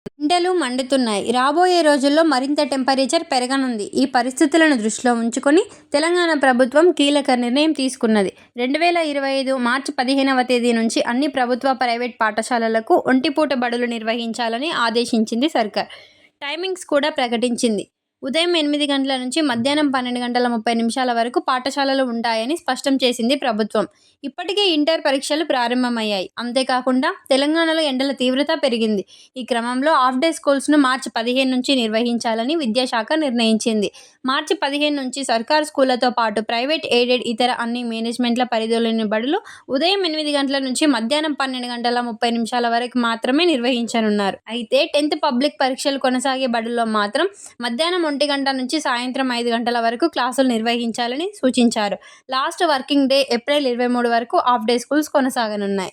ఎండలు మండుతున్నాయి. రాబోయే రోజుల్లో మరింత టెంపరేచర్ పెరగనుంది. ఈ పరిస్థితులను దృష్టిలో ఉంచుకొని తెలంగాణ ప్రభుత్వం కీలక నిర్ణయం తీసుకున్నది. 2025 మార్చి 15వ తేదీ నుంచి అన్ని ప్రభుత్వ, ప్రైవేట్ పాఠశాలలకు ఒంటిపూట బడులు నిర్వహించాలని ఆదేశించింది సర్కార్. టైమింగ్స్ కూడా ప్రకటించింది. ఉదయం 8 గంటల నుంచి మధ్యాహ్నం 12:30 వరకు పాఠశాలలు ఉంటాయని స్పష్టం చేసింది ప్రభుత్వం. ఇప్పటికే ఇంటర్ పరీక్షలు ప్రారంభమయ్యాయి. అంతేకాకుండా తెలంగాణలో ఎండల తీవ్రత పెరిగింది. ఈ క్రమంలో హాఫ్ డే స్కూల్స్ను మార్చి 15 నుంచి నిర్వహించాలని విద్యాశాఖ నిర్ణయించింది. మార్చి 15 నుంచి సర్కారు స్కూళ్లతో పాటు ప్రైవేట్, ఎయిడెడ్, ఇతర అన్ని మేనేజ్మెంట్ల పరిధిలోని బడులు ఉదయం 8 గంటల నుంచి మధ్యాహ్నం 12:30 వరకు మాత్రమే నిర్వహించనున్నారు. అయితే 10th పబ్లిక్ పరీక్షలు కొనసాగే బడుల్లో మాత్రం మధ్యాహ్నం 1 గంట నుంచి సాయంత్రం 5 గంటల వరకు క్లాసులు నిర్వహించాలని సూచించారు. లాస్ట్ వర్కింగ్ డే ఏప్రిల్ 23 వరకు హాఫ్ డే స్కూల్స్ కొనసాగనున్నాయి.